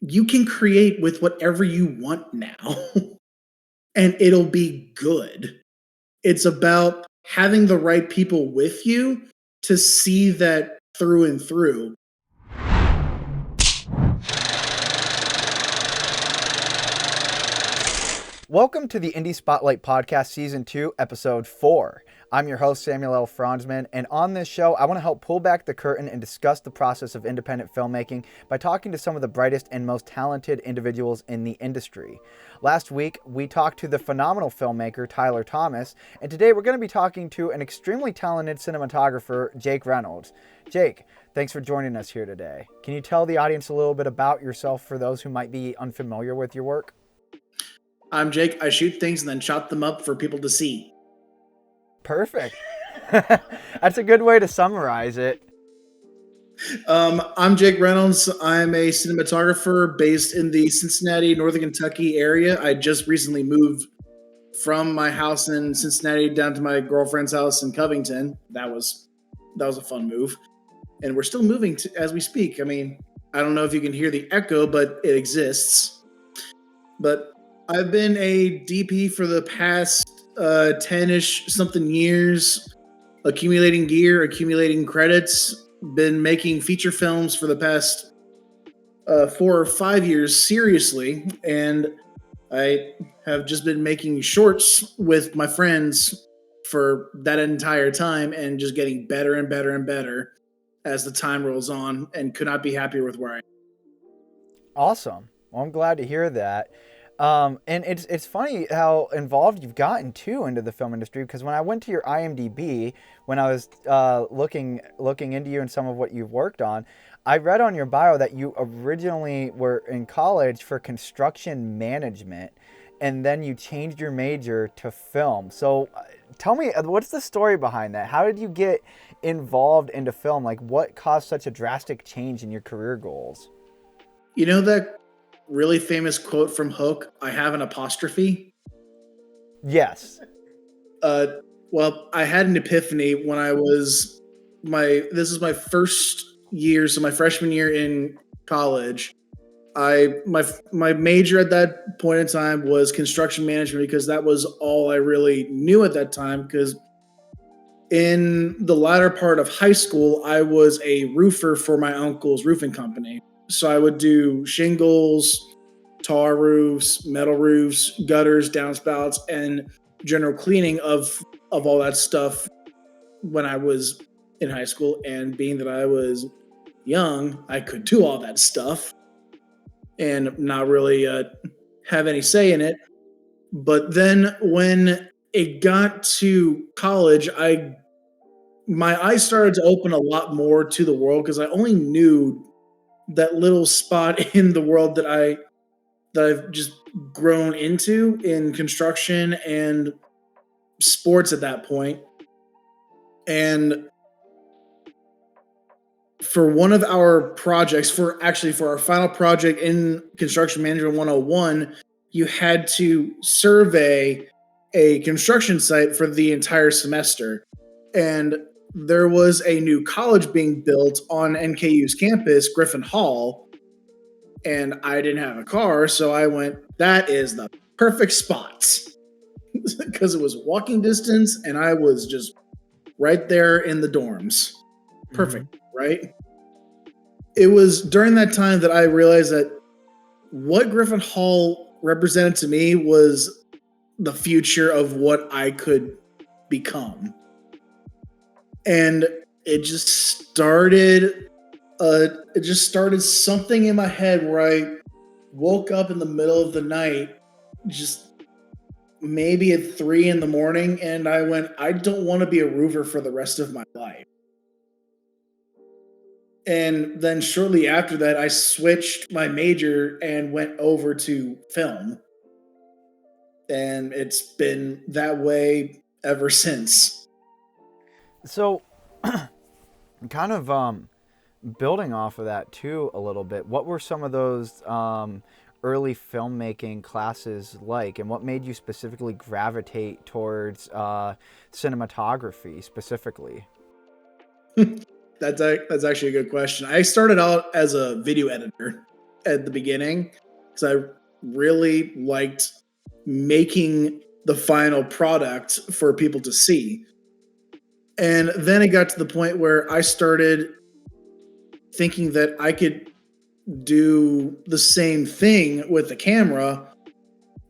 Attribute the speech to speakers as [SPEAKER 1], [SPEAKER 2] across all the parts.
[SPEAKER 1] you can create with whatever you want now, and it'll be good. It's about having the right people with you to see that through and through.
[SPEAKER 2] Welcome to the Indie Spotlight Podcast Season 2, Episode 4. I'm your host, Samuel L. Fronsman, and on this show, I want to help pull back the curtain and discuss the process of independent filmmaking by talking to some of the brightest and most talented individuals in the industry. Last week, we talked to the phenomenal filmmaker, Tyler Thomas, and today we're going to be talking to an extremely talented cinematographer, Jake Reynolds. Jake, thanks for joining us here today. Can you tell the audience a little bit about yourself for those who might be unfamiliar with your work?
[SPEAKER 1] I'm Jake. I shoot things and then chop them up for people to see.
[SPEAKER 2] Perfect. That's a good way to summarize it.
[SPEAKER 1] I'm Jake Reynolds. I'm a cinematographer based in the Cincinnati, Northern Kentucky area. I just recently moved from my house in Cincinnati down to my girlfriend's house in Covington. That was a fun move, and we're still moving as we speak. I mean, I don't know if you can hear the echo, but it exists. But I've been a DP for the past 10-ish something years, accumulating gear, accumulating credits. Been making feature films for the past 4 or 5 years seriously, and I have just been making shorts with my friends for that entire time and just getting better and better and better as the time rolls on, and could not be happier with where I am.
[SPEAKER 2] Awesome. Well, I'm glad to hear that. And it's funny how involved you've gotten too into the film industry, because when I went to your IMDb, when I was looking into you and some of what you've worked on, I read on your bio that you originally were in college for construction management, and then you changed your major to film. So tell me, what's the story behind that? How did you get involved into film? Like, what caused such a drastic change in your career goals?
[SPEAKER 1] You know that really famous quote from Hook, "I have an apostrophe"?
[SPEAKER 2] Yes.
[SPEAKER 1] Uh, well, I had an epiphany when this is my first year, so my freshman year in college. My major at that point in time was construction management because that was all I really knew at that time. Because in the latter part of high school, I was a roofer for my uncle's roofing company. So I would do shingles, tar roofs, metal roofs, gutters, downspouts, and general cleaning of all that stuff when I was in high school. And being that I was young, I could do all that stuff and not really have any say in it. But then when it got to college, my eyes started to open a lot more to the world because I only knew that little spot in the world that I've just grown into in construction and sports at that point. And for one of our projects, for our final project in Construction Management 101, you had to survey a construction site for the entire semester. And there was a new college being built on NKU's campus, Griffin Hall, and I didn't have a car, so I went, that is the perfect spot. Because it was walking distance and I was just right there in the dorms. Perfect, right? It was during that time that I realized that what Griffin Hall represented to me was the future of what I could become. And it just started something in my head where I woke up in the middle of the night, just maybe at 3 a.m, and I went, I don't want to be a roofer for the rest of my life. And then shortly after that, I switched my major and went over to film. And it's been that way ever since.
[SPEAKER 2] So, kind of building off of that too a little bit, what were some of those early filmmaking classes like, and what made you specifically gravitate towards cinematography specifically?
[SPEAKER 1] That's actually a good question. I started out as a video editor at the beginning because I really liked making the final product for people to see. And then it got to the point where I started thinking that I could do the same thing with the camera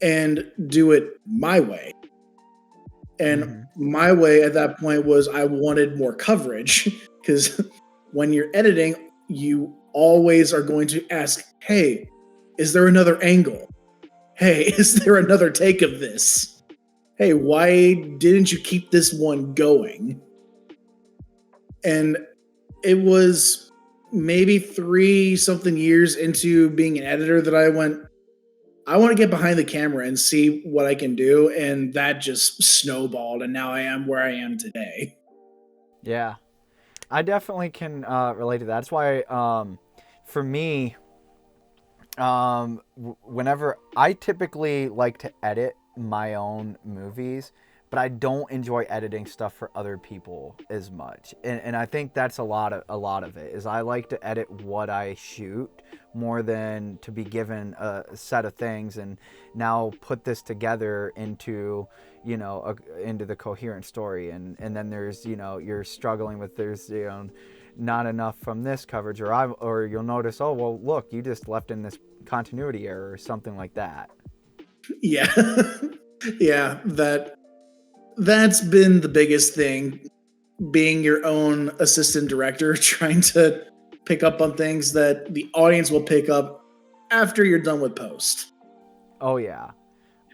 [SPEAKER 1] and do it my way. And
[SPEAKER 2] Mm-hmm.
[SPEAKER 1] my way at that point was I wanted more coverage because when you're editing, you always are going to ask, hey, is there another angle? Hey, is there another take of this? Hey, why didn't you keep this one going? And it was maybe 3 something years into being an editor that I went, I want to get behind the camera and see what I can do. And that just snowballed. And now I am where I am today.
[SPEAKER 2] Yeah, I definitely can relate to that. That's why, for me, whenever I typically like to edit my own movies, but I don't enjoy editing stuff for other people as much. And I think that's a lot of it is I like to edit what I shoot more than to be given a set of things and now put this together into into the coherent story. And then there's you're struggling with there's not enough from this coverage, or you'll notice, oh well, look, you just left in this continuity error or something like that.
[SPEAKER 1] Yeah. Yeah. That's been the biggest thing, being your own assistant director, trying to pick up on things that the audience will pick up after you're done with post.
[SPEAKER 2] Oh yeah,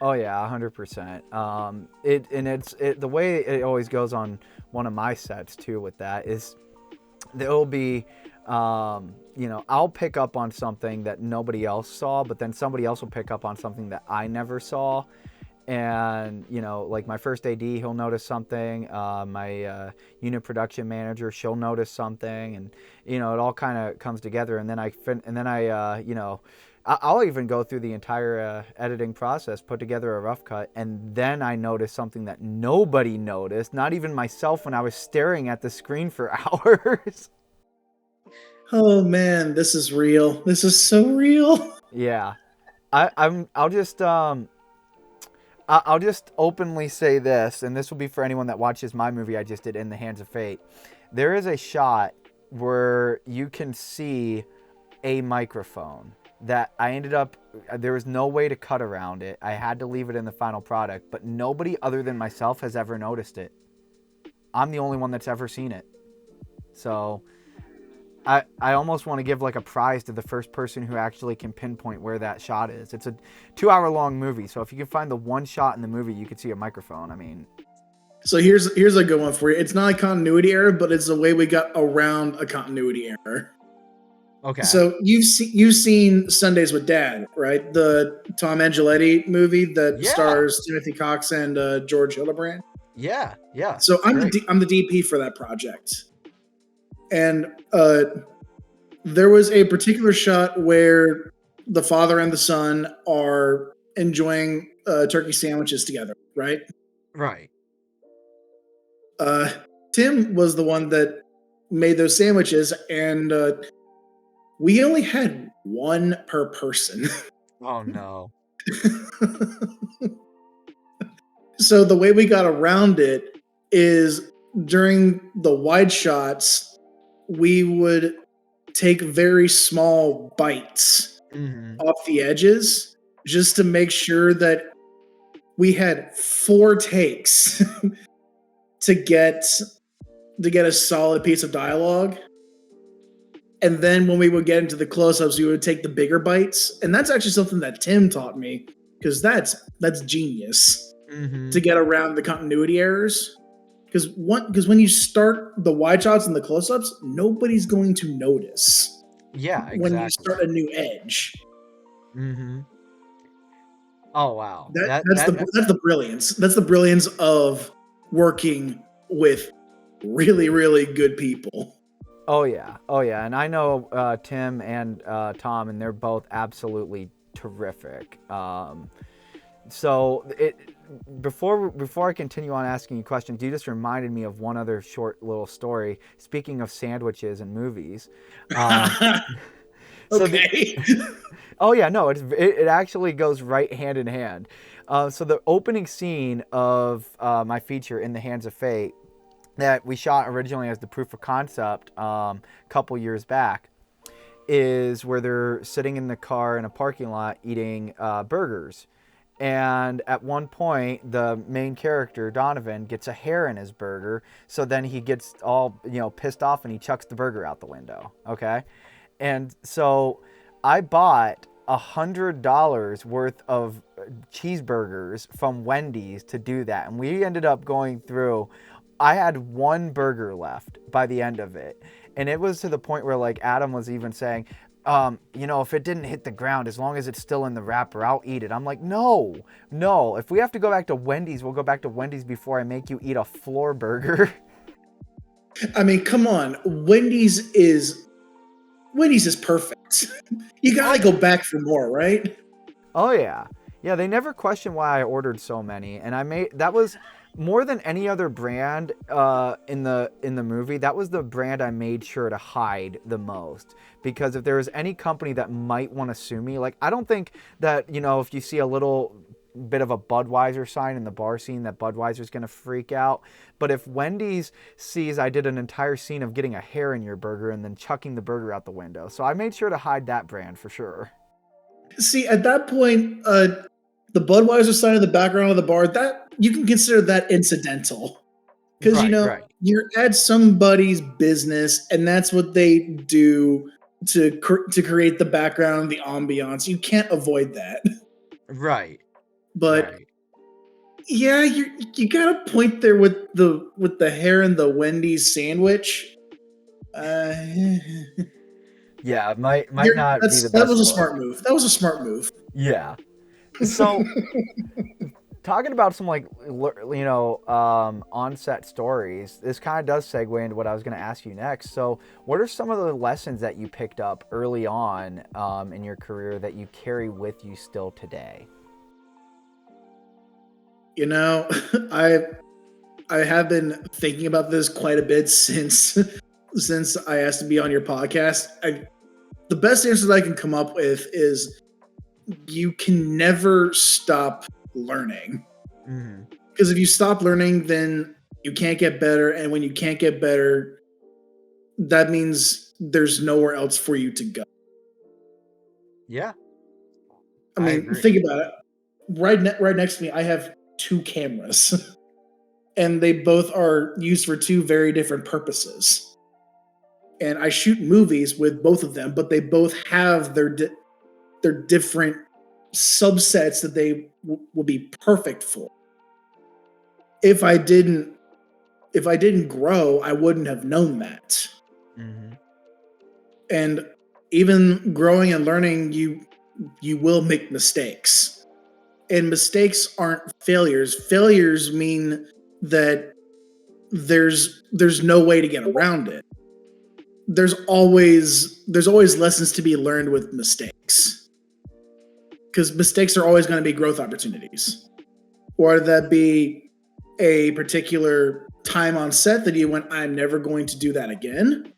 [SPEAKER 2] oh yeah, 100%. It the way it always goes on one of my sets too with that is there'll be I'll pick up on something that nobody else saw, but then somebody else will pick up on something that I never saw. And like my first AD, he'll notice something. My unit production manager, she'll notice something, and it all kind of comes together. And then I'll even go through the entire editing process, put together a rough cut, and then I notice something that nobody noticed, not even myself, when I was staring at the screen for hours.
[SPEAKER 1] Oh man, this is real. This is so real.
[SPEAKER 2] Yeah, I'll just openly say this, and this will be for anyone that watches my movie I just did, In the Hands of Fate. There is a shot where you can see a microphone that there was no way to cut around it. I had to leave it in the final product, but nobody other than myself has ever noticed it. I'm the only one that's ever seen it. So I almost want to give like a prize to the first person who actually can pinpoint where that shot is. It's a 2-hour long movie, so if you can find the one shot in the movie, you could see a microphone. I mean,
[SPEAKER 1] So here's a good one for you. It's not a continuity error, but it's the way we got around a continuity error.
[SPEAKER 2] okay.
[SPEAKER 1] So you've seen Sundays with Dad, right? The Tom Angeletti movie that
[SPEAKER 2] Yeah.
[SPEAKER 1] stars Timothy Cox and George Hildebrand.
[SPEAKER 2] Yeah.
[SPEAKER 1] So I'm
[SPEAKER 2] Great.
[SPEAKER 1] I'm the DP for that project, and there was a particular shot where the father and the son are enjoying turkey sandwiches together, right?
[SPEAKER 2] Right.
[SPEAKER 1] Uh, Tim was the one that made those sandwiches, and we only had one per person.
[SPEAKER 2] Oh no.
[SPEAKER 1] So the way we got around it is during the wide shots, we would take very small bites off the edges just to make sure that we had 4 takes to get a solid piece of dialogue. And then when we would get into the close-ups, we would take the bigger bites. And that's actually something that Tim taught me, because that's genius to get around the continuity errors. Because when you start the wide shots and the close-ups, nobody's going to notice.
[SPEAKER 2] Yeah, exactly.
[SPEAKER 1] When you start a new edge.
[SPEAKER 2] Oh wow.
[SPEAKER 1] That's the brilliance. That's the brilliance of working with really, really good people.
[SPEAKER 2] Oh yeah, and I know Tim and Tom, and they're both absolutely terrific. So before I continue on asking you questions, you just reminded me of one other short little story. Speaking of sandwiches and movies, So the
[SPEAKER 1] Okay.
[SPEAKER 2] oh yeah, no, it actually goes right hand in hand. So the opening scene of my feature In the Hands of Fate that we shot originally as the proof of concept a couple years back is where they're sitting in the car in a parking lot eating burgers. And at one point, the main character, Donovan, gets a hair in his burger. So then he gets all, pissed off and he chucks the burger out the window. Okay. And so I bought $100 worth of cheeseburgers from Wendy's to do that. And we ended up going through, I had one burger left by the end of it. And it was to the point where like Adam was even saying, if it didn't hit the ground, as long as it's still in the wrapper, I'll eat it. I'm like, no. If we have to go back to Wendy's, we'll go back to Wendy's before I make you eat a floor burger.
[SPEAKER 1] I mean, come on. Wendy's is perfect. You
[SPEAKER 2] Oh
[SPEAKER 1] gotta go
[SPEAKER 2] yeah.
[SPEAKER 1] back for more, right?
[SPEAKER 2] Oh yeah. Yeah, they never questioned why I ordered so many, and that was more than any other brand in the movie. That was the brand I made sure to hide the most, because if there was any company that might want to sue me, like I don't think that if you see a little bit of a Budweiser sign in the bar scene that Budweiser's going to freak out. But if Wendy's sees I did an entire scene of getting a hair in your burger and then chucking the burger out the window, so I made sure to hide that brand for sure.
[SPEAKER 1] See, at that point, the Budweiser sign in the background of the bar, that you can consider that incidental. Because
[SPEAKER 2] Right, right.
[SPEAKER 1] you're at somebody's business, and that's what they do to create the background, the ambiance. You can't avoid that.
[SPEAKER 2] Right.
[SPEAKER 1] But
[SPEAKER 2] Right.
[SPEAKER 1] yeah, you got a point there with the hair and the Wendy's sandwich. Uh,
[SPEAKER 2] Yeah, it might not be the
[SPEAKER 1] that
[SPEAKER 2] best
[SPEAKER 1] was a
[SPEAKER 2] look.
[SPEAKER 1] smart move. That was a smart move.
[SPEAKER 2] Yeah. So talking about some like on-set stories, this kind of does segue into what I was going to ask you next. So what are some of the lessons that you picked up early on in your career that you carry with you still today?
[SPEAKER 1] You know, I I have been thinking about this quite a bit since I asked to be on your podcast. The best answer that I can come up with is you can never stop learning.
[SPEAKER 2] Mm-hmm.
[SPEAKER 1] Because if you stop learning, then you can't get better. And when you can't get better, that means there's nowhere else for you to go.
[SPEAKER 2] Yeah,
[SPEAKER 1] I
[SPEAKER 2] I
[SPEAKER 1] mean,
[SPEAKER 2] agree.
[SPEAKER 1] think about it. Right next to me, I have two cameras, and they both are used for two very different purposes. And I shoot movies with both of them, but they both have their different subsets that they will be perfect for. If I didn't if I didn't grow, I wouldn't have known that.
[SPEAKER 2] Mm-hmm.
[SPEAKER 1] And even growing and learning, you will make mistakes. And mistakes aren't failures. Failures mean that there's no way to get around it. There's always lessons to be learned with mistakes. Because mistakes are always going to be growth opportunities. Or that be a particular time on set that you went, I'm never going to do that again.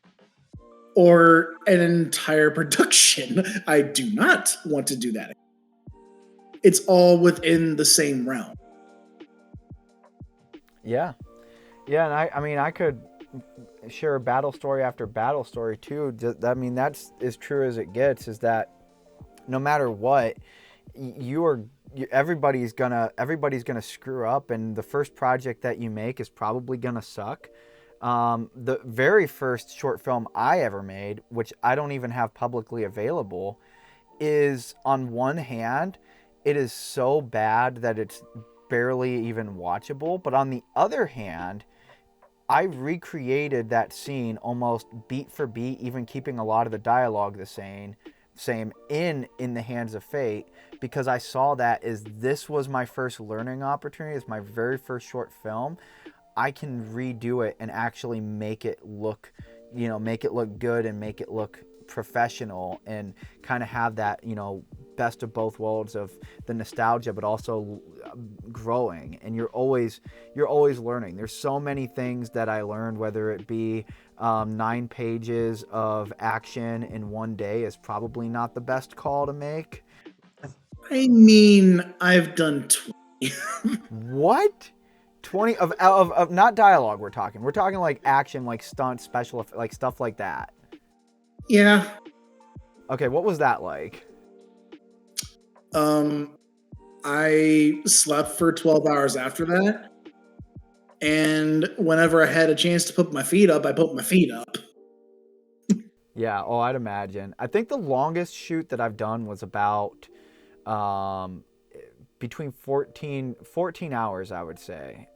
[SPEAKER 1] Or an entire production. I do not want to do that. It's all within the same realm.
[SPEAKER 2] Yeah. Yeah, and I mean, I could share battle story after battle story too. I mean, that's as true as it gets. Is that no matter what, everybody's gonna screw up, and the first project that you make is probably gonna suck. The very first short film I ever made, which I don't even have publicly available, is on one hand, it is so bad that it's barely even watchable. But on the other hand, I recreated that scene almost beat for beat, even keeping a lot of the dialogue the same in the Hands of Fate, because I saw that as this was my first learning opportunity. It's my very first short film. I can redo it and actually make it look good and make it look professional and kind of have that, best of both worlds of the nostalgia, but also growing. And you're always learning. There's so many things that I learned, whether it be 9 pages of action in one day is probably not the best call to make.
[SPEAKER 1] I mean, I've done 20.
[SPEAKER 2] What? 20 of not dialogue we're talking like action, like stunts, like stuff like that.
[SPEAKER 1] Yeah.
[SPEAKER 2] Okay, what was that like?
[SPEAKER 1] I slept for 12 hours after that. And whenever I had a chance to put my feet up, I put my feet up.
[SPEAKER 2] Yeah, oh, I'd imagine. I think the longest shoot that I've done was about um, between 14 hours, I would say.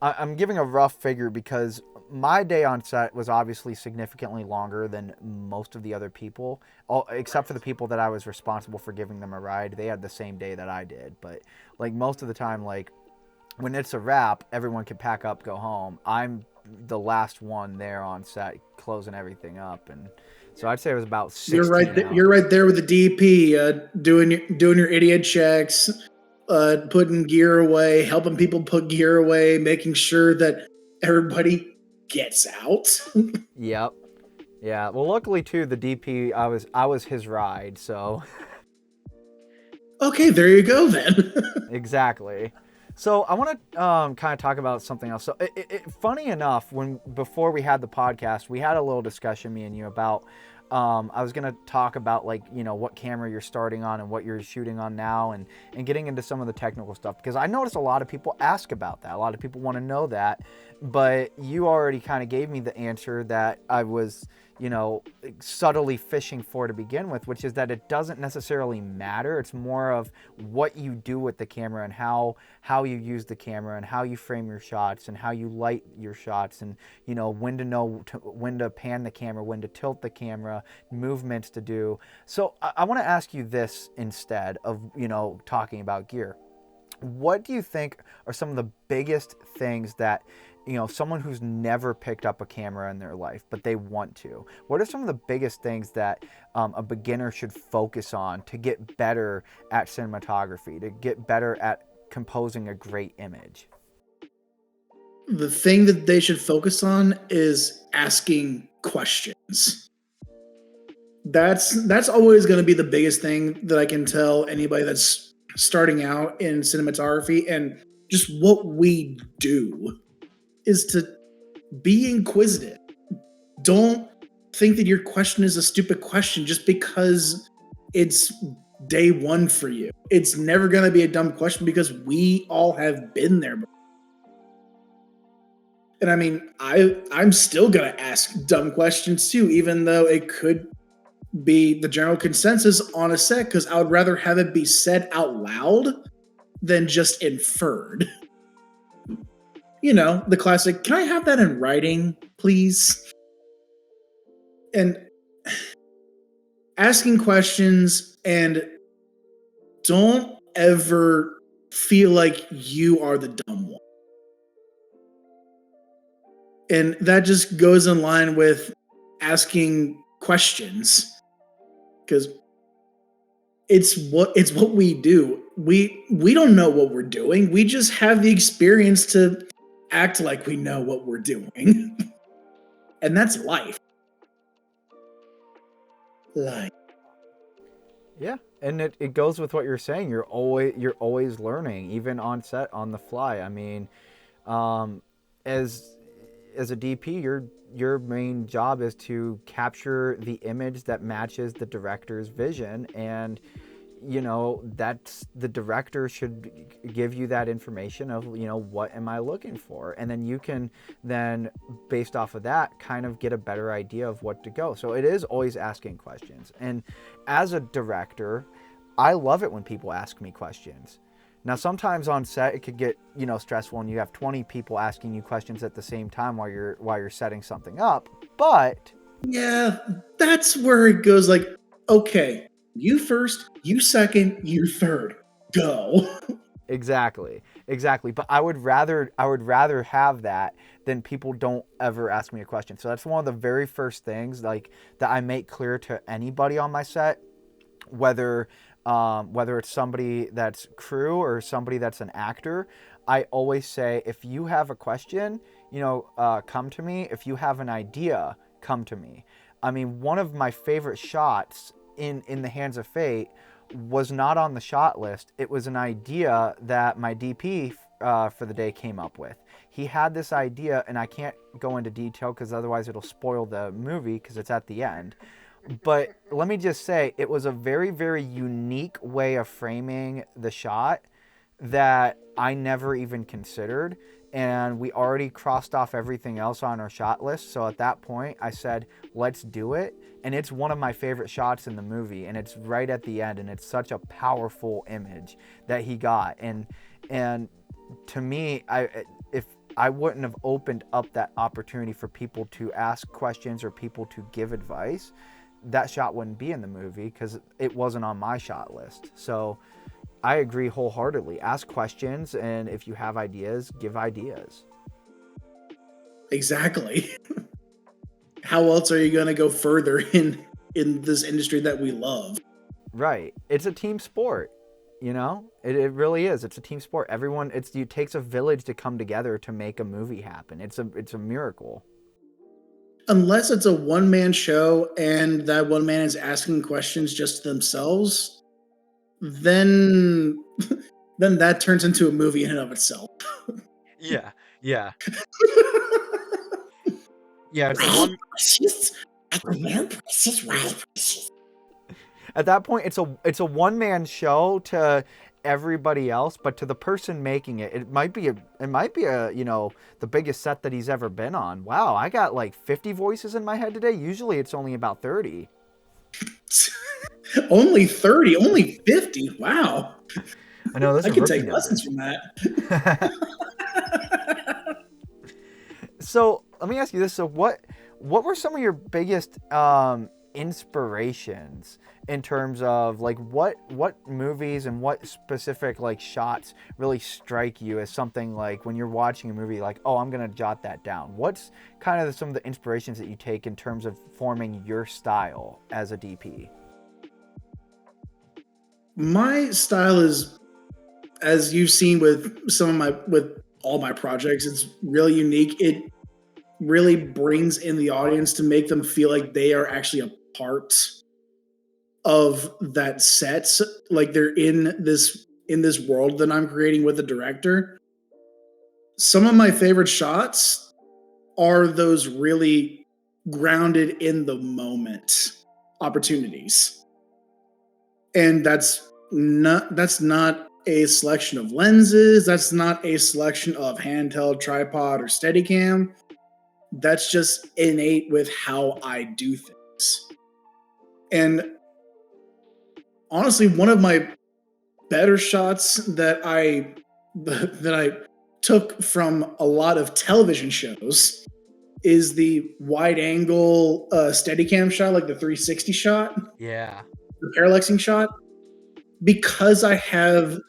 [SPEAKER 2] I'm giving a rough figure because my day on set was obviously significantly longer than most of the other people, except for the people that I was responsible for giving them a ride. They had the same day that I did, but like most of the time, like when it's a wrap, everyone can pack up, go home. I'm the last one there on set, closing everything up, and so I'd say it was about
[SPEAKER 1] You're right.
[SPEAKER 2] 16 hours.
[SPEAKER 1] You're right there with the DP, doing your idiot checks, putting gear away, helping people put gear away, making sure that everybody gets out.
[SPEAKER 2] Yep. Yeah. Well, luckily too, the DP I was his ride, so
[SPEAKER 1] Okay, there you go then.
[SPEAKER 2] exactly. So I want to kind of talk about something else. So, funny enough, when before we had the podcast, we had a little discussion, me and you, about. I was gonna talk about like what camera you're starting on and what you're shooting on now, and getting into some of the technical stuff because I noticed a lot of people ask about that. A lot of people want to know that, but you already kind of gave me the answer that I was subtly fishing for to begin with, which is that it doesn't necessarily matter. It's more of what you do with the camera and how you use the camera and how you frame your shots and how you light your shots and when to pan the camera, when to tilt the camera, movements to do. So I want to ask you this instead of talking about gear. What do you think are some of the biggest things that someone who's never picked up a camera in their life but they want to, what are some of the biggest things that a beginner should focus on to get better at cinematography, to get better at composing a great image?
[SPEAKER 1] The thing that they should focus on is asking questions. That's always going to be the biggest thing that I can tell anybody that's starting out in cinematography, and just what we do is to be inquisitive. Don't think that your question is a stupid question just because it's day one for you. It's never going to be a dumb question because we all have been there before. And I mean, I'm still going to ask dumb questions too, even though it could be the general consensus on a set, because I would rather have it be said out loud than just inferred. The classic, can I have that in writing, please? And asking questions, and don't ever feel like you are the dumb one. And that just goes in line with asking questions, because it's what we do. We don't know what we're doing. We just have the experience to act like we know what we're doing. And that's life. Life.
[SPEAKER 2] Yeah, and it goes with what you're saying. You're always learning, even on set, on the fly. I mean, um, as as a DP, your main job is to capture the image that matches the director's vision, and that's the director should give you that information of what am I looking for, and then you can then based off of that kind of get a better idea of what to go. So it is always asking questions, and as a director, I love it when people ask me questions. Now sometimes on set it could get stressful and you have 20 people asking you questions at the same time while you're setting something up, but
[SPEAKER 1] Yeah, that's where it goes like, okay, you first, you second, you third. Go.
[SPEAKER 2] Exactly. But I would rather have that than people don't ever ask me a question. So that's one of the very first things like that I make clear to anybody on my set, whether whether it's somebody that's crew or somebody that's an actor. I always say, if you have a question, come to me. If you have an idea, come to me. I mean, one of my favorite shots in the Hands of Fate was not on the shot list. It was an idea that my DP for the day came up with. He had this idea, and I can't go into detail because otherwise it'll spoil the movie because it's at the end. But let me just say, it was a very, very unique way of framing the shot that I never even considered. And we already crossed off everything else on our shot list. So at that point, I said, let's do it. And it's one of my favorite shots in the movie. And it's right at the end. And it's such a powerful image that he got. And to me, if I wouldn't have opened up that opportunity for people to ask questions or people to give advice, that shot wouldn't be in the movie because it wasn't on my shot list. So I agree wholeheartedly. Ask questions, and if you have ideas, give ideas.
[SPEAKER 1] Exactly. How else are you going to go further in this industry that we love?
[SPEAKER 2] Right. It's a team sport. It really is. It's a team sport. It takes a village to come together to make a movie happen. It's a miracle.
[SPEAKER 1] Unless it's a one-man show and that one man is asking questions just to themselves, then that turns into a movie in and of itself.
[SPEAKER 2] Yeah. It's a one. At that point, it's a one man show to everybody else, but to the person making it, it might be a the biggest set that he's ever been on. Wow, I got like 50 voices in my head today. Usually, it's only about 30.
[SPEAKER 1] Only 30, only 50. Wow.
[SPEAKER 2] I know
[SPEAKER 1] I could take lessons from that.
[SPEAKER 2] So let me ask you this: so what were some of your biggest inspirations in terms of like what movies and what specific like shots really strike you as something like when you're watching a movie like, oh, I'm gonna jot that down? What's kind of some of the inspirations that you take in terms of forming your style as a DP?
[SPEAKER 1] My style is, as you've seen with with all my projects, it's really unique. It really brings in the audience to make them feel like they are actually a part of that set, like they're in this world that I'm creating with the director. Some of my favorite shots are those really grounded in the moment opportunities. And that's not a selection of lenses, that's not a selection of handheld, tripod, or Steadicam. That's just innate with how I do things. And honestly, one of my better shots that I took from a lot of television shows is the wide angle Steadicam shot, like the 360 shot,
[SPEAKER 2] Yeah.
[SPEAKER 1] the parallaxing shot, because I have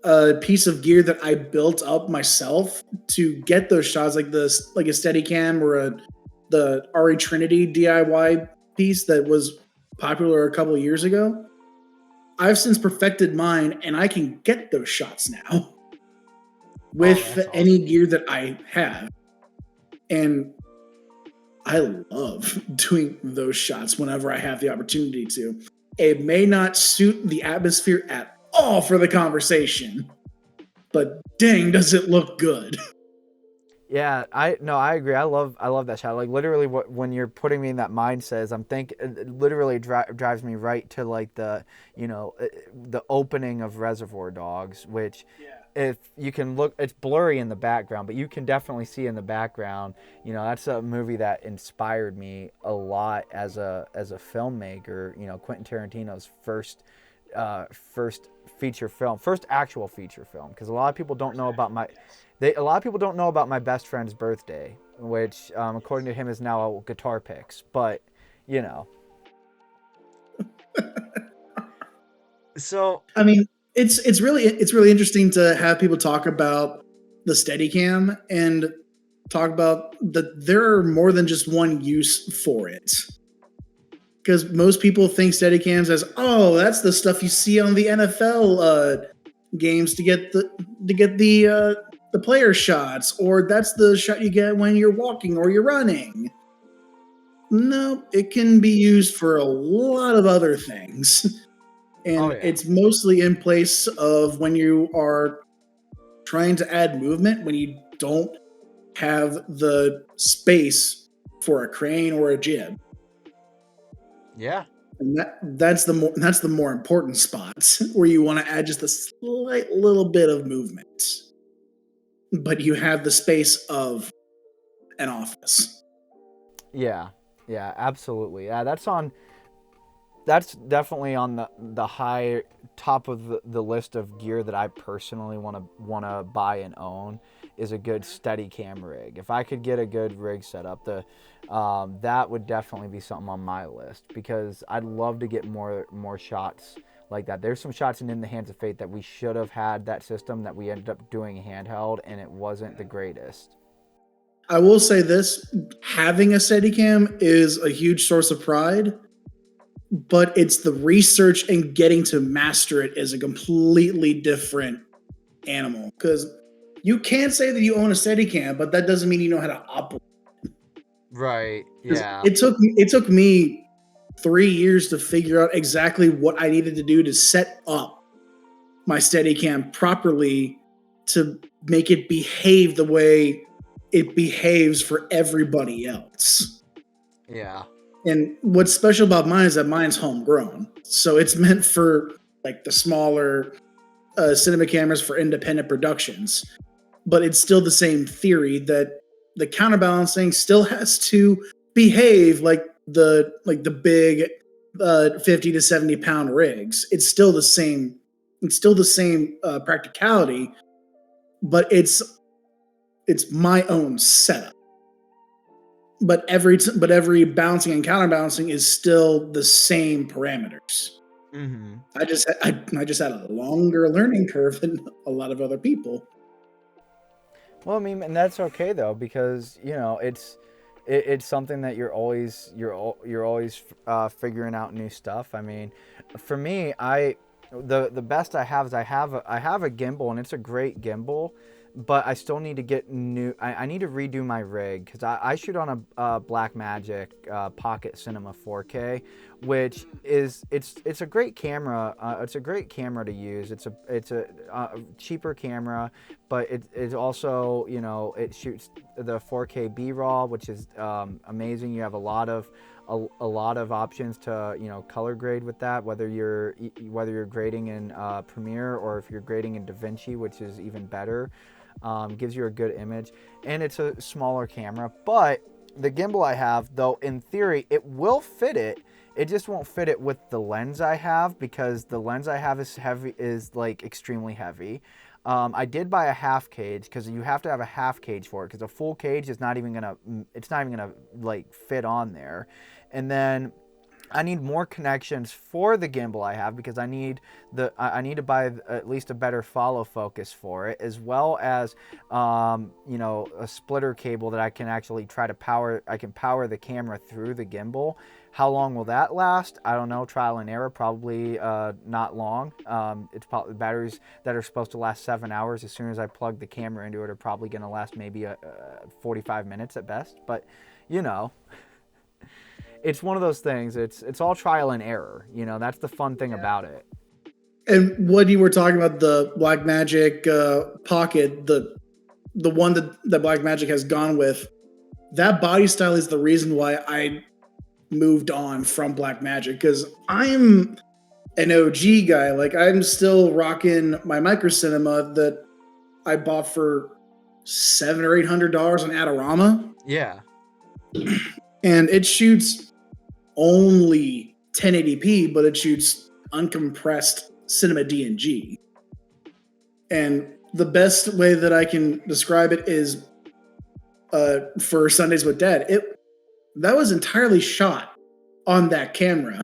[SPEAKER 1] a piece of gear that I built up myself to get those shots, like a Steadicam or the RE Trinity DIY piece that was popular a couple of years ago. I've since perfected mine, and I can get those shots now with any gear that I have. And I love doing those shots whenever I have the opportunity to. It may not suit the atmosphere at all for the conversation, but dang, does it look good.
[SPEAKER 2] Yeah, I agree. I love that shot. Like literally, when you're putting me in that mindset, I'm thinking it literally drives me right to like the the opening of Reservoir Dogs, which if you can look, it's blurry in the background, but you can definitely see in the background. That's a movie that inspired me a lot as a filmmaker. Quentin Tarantino's first feature film, first actual feature film, because a lot of people don't know about my best friend's birthday, which according to him is now Guitar Picks, but So
[SPEAKER 1] I mean, it's really interesting to have people talk about the Steadicam and talk about that there are more than just one use for it. Because most people think Steadicams as, oh, that's the stuff you see on the NFL games to get the the player shots, or that's the shot you get when you're walking or you're running. No, it can be used for a lot of other things.
[SPEAKER 3] Oh
[SPEAKER 1] And
[SPEAKER 3] yeah.
[SPEAKER 1] it's mostly in place of when you are trying to add movement, when you don't have the space for a crane or a jib.
[SPEAKER 3] Yeah.
[SPEAKER 1] And that's the more important spots where you want to add just a slight little bit of movement, but you have the space of an office.
[SPEAKER 2] Yeah, yeah, absolutely. Yeah, that's definitely on the high top of the list of gear that I personally want to buy and own is a good steady cam rig. If I could get a good rig set up, that would definitely be something on my list because I'd love to get more shots like that. There's some shots in the Hands of Fate that we should have had that system that we ended up doing handheld and it wasn't the greatest.
[SPEAKER 1] I will say this, having a Steadicam is a huge source of pride, but it's the research and getting to master it is a completely different animal. Because you can't say that you own a Steadicam, but that doesn't mean you know how to operate.
[SPEAKER 3] Right. Yeah.
[SPEAKER 1] It took me 3 years to figure out exactly what I needed to do to set up my Steadicam properly to make it behave the way it behaves for everybody else.
[SPEAKER 3] Yeah.
[SPEAKER 1] And what's special about mine is that mine's homegrown, so it's meant for like the smaller cinema cameras for independent productions. But it's still the same theory that the counterbalancing still has to behave like the big 50 to 70 pound rigs. It's still the same. It's still the same practicality, but it's my own setup. But every balancing and counterbalancing is still the same parameters.
[SPEAKER 3] Mm-hmm.
[SPEAKER 1] I just had a longer learning curve than a lot of other people.
[SPEAKER 2] Well, I mean, and that's okay though because it's something that you're always figuring out new stuff. I mean, for me, the best I have is I have a gimbal and it's a great gimbal, but I still need to get new. I need to redo my rig because I shoot on a Blackmagic Pocket Cinema 4K, which is it's a great camera. It's a great camera to use. It's a cheaper camera, but it's also it shoots the 4K B-raw, which is amazing. You have a lot of options to color grade with that, whether you're grading in Premiere or if you're grading in DaVinci, which is even better. Gives you a good image, and it's a smaller camera. But the gimbal I have, though, in theory, it will fit it. It just won't fit it with the lens I have because the lens I have is like extremely heavy. I did buy a half cage because you have to have a half cage for it because a full cage is not even gonna like fit on there, and then I need more connections for the gimbal I have because I need to buy at least a better follow focus for it, as well as a splitter cable that I can actually try to power. I can power the camera through the gimbal. How long will that last? I don't know. Trial and error. Probably not long. It's probably batteries that are supposed to last 7 hours. As soon as I plug the camera into it, are probably going to last maybe 45 minutes at best. But it's one of those things. It's all trial and error. That's the fun thing about it.
[SPEAKER 1] And what you were talking about, the Blackmagic Pocket, the one that Blackmagic has gone with, that body style is the reason why I moved on from Blackmagic because I'm an OG guy. Like I'm still rocking my micro cinema that I bought for $700 or $800 on Adorama,
[SPEAKER 3] Yeah.
[SPEAKER 1] and it shoots only 1080p, but it shoots uncompressed cinema DNG. And the best way that I can describe it is for Sundays with Dad. That was entirely shot on that camera,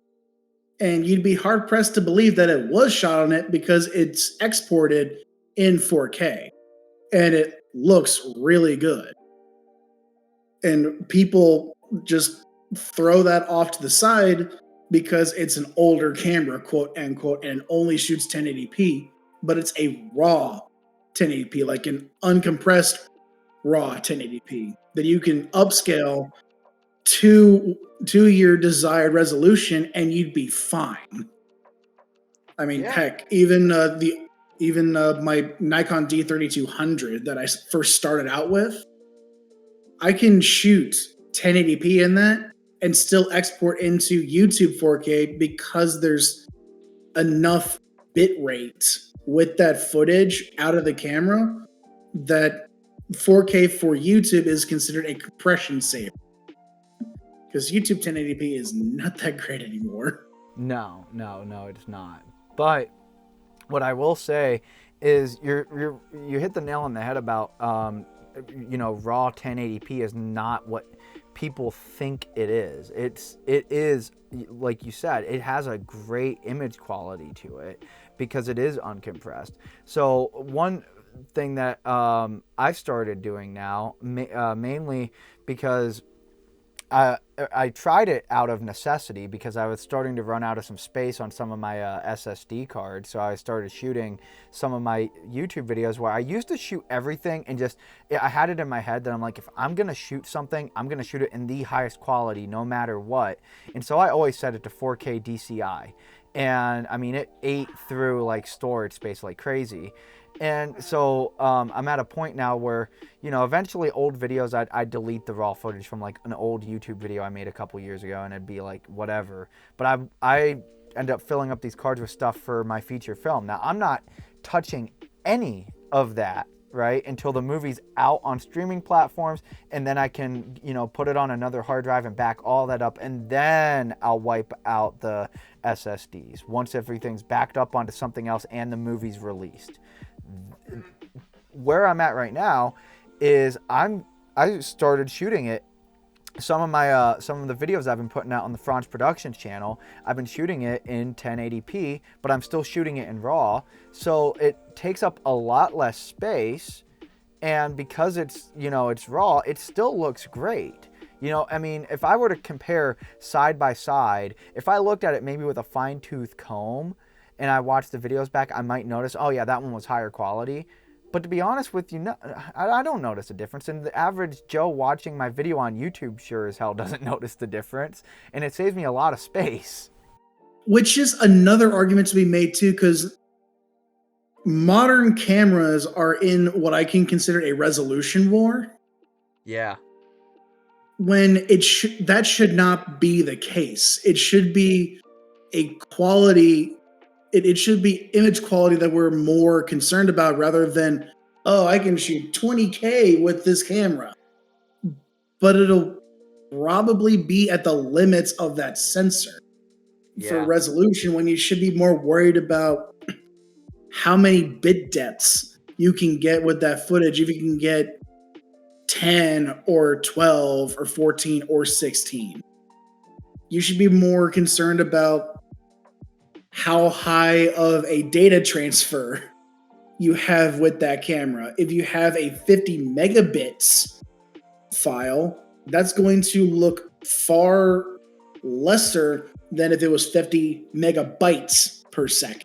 [SPEAKER 1] and you'd be hard pressed to believe that it was shot on it because it's exported in 4K, and it looks really good. And people just throw that off to the side because it's an older camera, quote unquote, and only shoots 1080p, but it's a raw 1080p, like an uncompressed raw 1080p that you can upscale to your desired resolution, and you'd be fine. I mean, heck, even my Nikon D3200 that I first started out with, I can shoot 1080p in that and still export into YouTube 4K because there's enough bit rate with that footage out of the camera that 4K for YouTube is considered a compression saver. Because YouTube 1080p is not that great anymore.
[SPEAKER 2] No, it's not. But what I will say is you hit the nail on the head about raw 1080p is not what people think it is. It is, like you said, it has a great image quality to it because it is uncompressed. So one thing that I've started doing now, mainly because I tried it out of necessity because I was starting to run out of some space on some of my SSD cards. So I started shooting some of my YouTube videos where I used to shoot everything and I had it in my head that I'm like, if I'm going to shoot something, I'm going to shoot it in the highest quality no matter what. And so I always set it to 4K DCI. And I mean, it ate through like storage space like crazy. And so I'm at a point now where, eventually old videos, I'd delete the raw footage from like an old YouTube video I made a couple years ago and it'd be like, whatever. But I end up filling up these cards with stuff for my feature film. Now, I'm not touching any of that, right, until the movie's out on streaming platforms. And then I can, put it on another hard drive and back all that up. And then I'll wipe out the SSDs once everything's backed up onto something else and the movie's released. Where I'm at right now is I started shooting it. Some of the videos I've been putting out on the Frons Productions channel, I've been shooting it in 1080p, but I'm still shooting it in RAW. So it takes up a lot less space, and because it's RAW, it still looks great. I mean, if I were to compare side by side, if I looked at it maybe with a fine-tooth comb and I watched the videos back, I might notice, oh yeah, that one was higher quality. But to be honest with you, I don't notice a difference. And the average Joe watching my video on YouTube sure as hell doesn't notice the difference. And it saves me a lot of space.
[SPEAKER 1] Which is another argument to be made too, because modern cameras are in what I can consider a resolution war.
[SPEAKER 3] Yeah.
[SPEAKER 1] When that should not be the case. It should be a quality. It should be image quality that we're more concerned about rather than, oh, I can shoot 20K with this camera. But it'll probably be at the limits of that sensor for resolution, when you should be more worried about how many bit depths you can get with that footage. If you can get 10 or 12 or 14 or 16. You should be more concerned about how high of a data transfer you have with that camera. If you have a 50 megabits file, that's going to look far lesser than if it was 50 megabytes per second.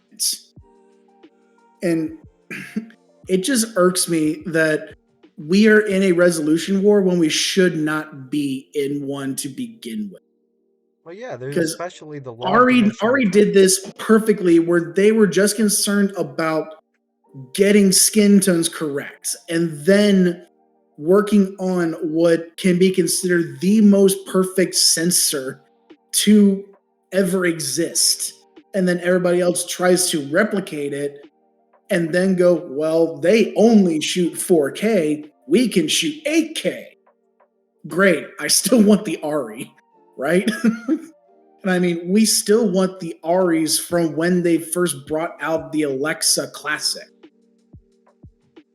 [SPEAKER 1] And it just irks me that we are in a resolution war when we should not be in one to begin with.
[SPEAKER 3] Well, yeah, there's
[SPEAKER 1] Because
[SPEAKER 3] especially the
[SPEAKER 1] Ari did this perfectly, where they were just concerned about getting skin tones correct and then working on what can be considered the most perfect sensor to ever exist. And then everybody else tries to replicate it and then go, well, they only shoot 4K. We can shoot 8K. Great. I still want the Ari, right? And I mean, we still want the Aris from when they first brought out the Alexa Classic.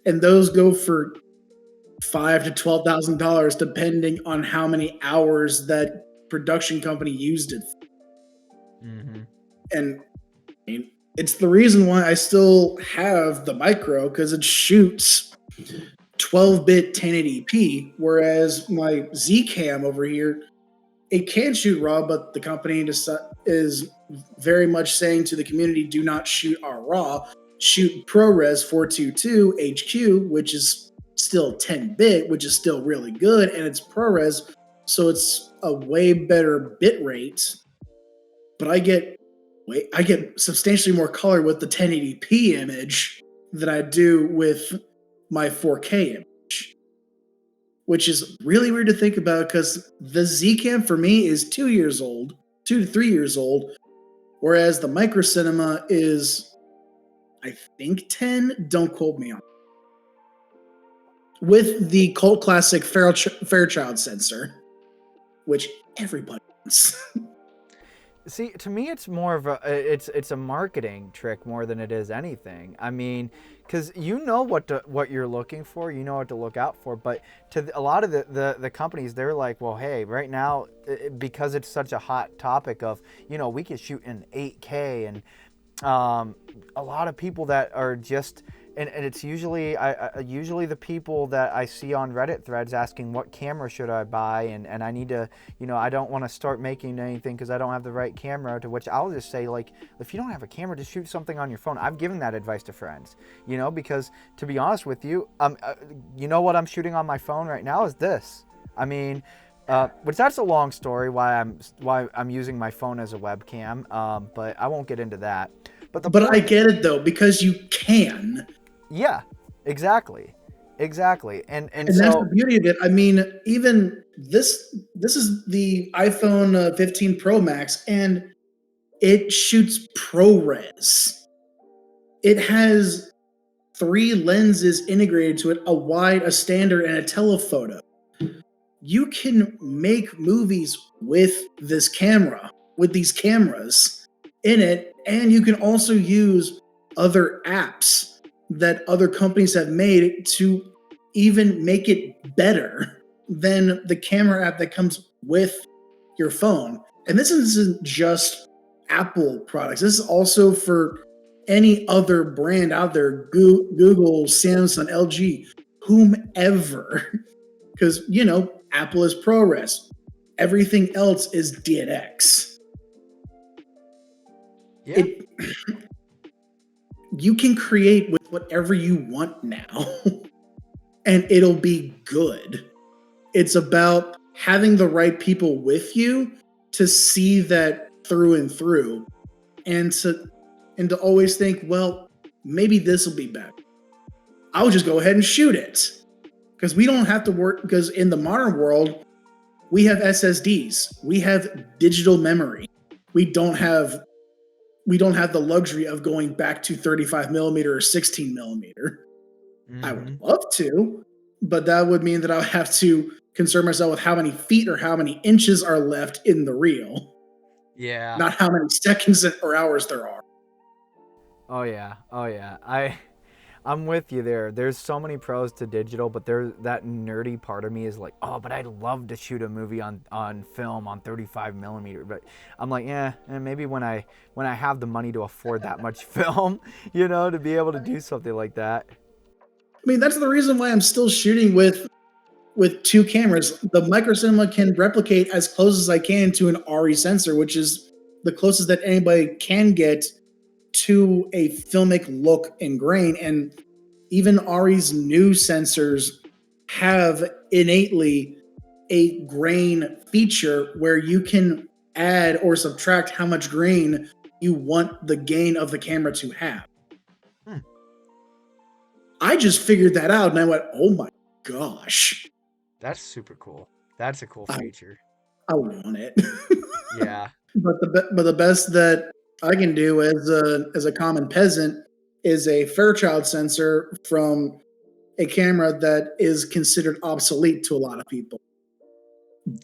[SPEAKER 1] And those go for $5,000 to $12,000, depending on how many hours that production company used it.
[SPEAKER 3] Mm-hmm.
[SPEAKER 1] And I mean, it's the reason why I still have the micro, because it shoots 12-bit 1080p, whereas my Z-Cam over here, it can shoot RAW, but the company is very much saying to the community, do not shoot our RAW, shoot ProRes 422 HQ, which is still 10-bit, which is still really good, and it's ProRes, so it's a way better bit rate. But I get substantially more color with the 1080p image than I do with my 4K image, which is really weird to think about because the Z-Cam for me is 2 years old, 2 to 3 years old, whereas the Micro Cinema is, I think, 10. Don't quote me on it. With the cult classic Fairchild sensor, which everybody wants.
[SPEAKER 2] See, to me, it's more of it's a marketing trick more than it is anything. I mean, because you know what you're looking for, you know what to look out for. But a lot of the companies, they're like, well, hey, right now, because it's such a hot topic of, we can shoot in 8K, and a lot of people that are just. And it's usually usually the people that I see on Reddit threads asking what camera should I buy, and I need to, I don't want to start making anything because I don't have the right camera, to which I'll just say, like, if you don't have a camera, just shoot something on your phone. I've given that advice to friends, because to be honest with you, what I'm shooting on my phone right now is this. I mean, which that's a long story why I'm using my phone as a webcam, but I won't get into that.
[SPEAKER 1] But I get it though, because you can.
[SPEAKER 2] Yeah, exactly. And so
[SPEAKER 1] that's the beauty of it. I mean, even this is the iPhone 15 Pro Max, and it shoots ProRes. It has 3 lenses integrated to it, a wide, a standard, and a telephoto. You can make movies with this camera, with these cameras in it, and you can also use other apps that other companies have made to even make it better than the camera app that comes with your phone. And this isn't just Apple products. This is also for any other brand out there, Google, Samsung, LG, whomever. Because, Apple is ProRes. Everything else is DNX.
[SPEAKER 3] Yeah.
[SPEAKER 1] You can create with whatever you want now, and it'll be good. It's about having the right people with you to see that through and through, and to always think, well, maybe this will be better. I'll just go ahead and shoot it. Because we don't have to work, because in the modern world, we have SSDs. We have digital memory. We don't have the luxury of going back to 35 millimeter or 16 millimeter. Mm-hmm. I would love to, but that would mean that I would have to concern myself with how many feet or how many inches are left in the reel.
[SPEAKER 3] Yeah.
[SPEAKER 1] Not how many seconds or hours there are.
[SPEAKER 2] Oh yeah. I'm with you there. There's so many pros to digital, but there's that nerdy part of me is like, oh, but I'd love to shoot a movie on film on 35 millimeter. But I'm like, maybe when I have the money to afford that much film, to be able to do something like that.
[SPEAKER 1] I mean, that's the reason why I'm still shooting with 2 cameras. The Micro Cinema can replicate as close as I can to an RE sensor, which is the closest that anybody can get to a filmic look and grain. And even RE's new sensors have innately a grain feature where you can add or subtract how much grain you want the gain of the camera to have. I just figured that out and I went, oh my gosh.
[SPEAKER 3] That's super cool. That's a cool feature.
[SPEAKER 1] I want it.
[SPEAKER 3] Yeah.
[SPEAKER 1] But the best that I can do as a common peasant is a Fairchild sensor from a camera that is considered obsolete to a lot of people.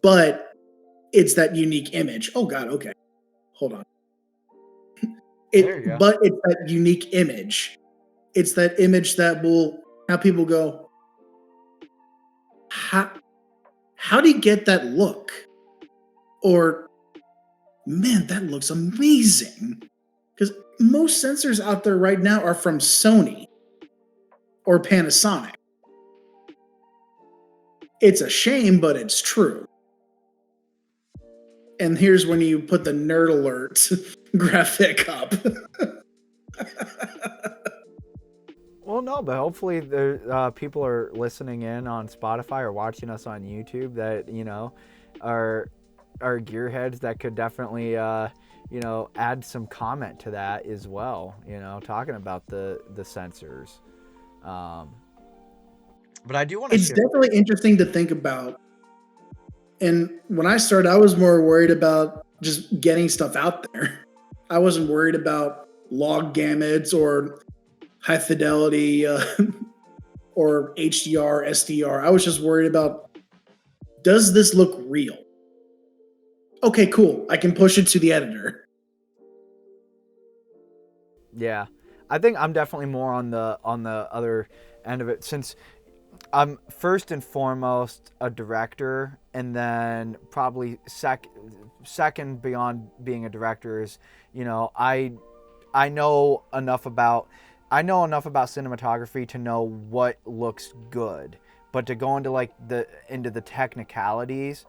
[SPEAKER 1] But it's that unique image. Oh God, okay. Hold on.
[SPEAKER 3] There you go.
[SPEAKER 1] But it's that unique image. It's that image that will have people go, how do you get that look? Or, man, that looks amazing. Because most sensors out there right now are from Sony or Panasonic. It's a shame, but it's true. And here's when you put the nerd alert graphic up.
[SPEAKER 2] Well, no, but hopefully the people are listening in on Spotify or watching us on YouTube that are gearheads that could definitely add some comment to that as well. Talking about the sensors.
[SPEAKER 3] But I do want to
[SPEAKER 1] It's
[SPEAKER 3] shift.
[SPEAKER 1] definitely interesting to think about. And when I started, I was more worried about just getting stuff out there. I wasn't worried about log gamuts or high fidelity or HDR, SDR. I was just worried about, does this look real? Okay, cool. I can push it to the editor.
[SPEAKER 2] Yeah, I think I'm definitely more on the other end of it, since I'm first and foremost a director, and then probably second beyond being a director is, I know enough about cinematography to know what looks good, but to go into into the technicalities,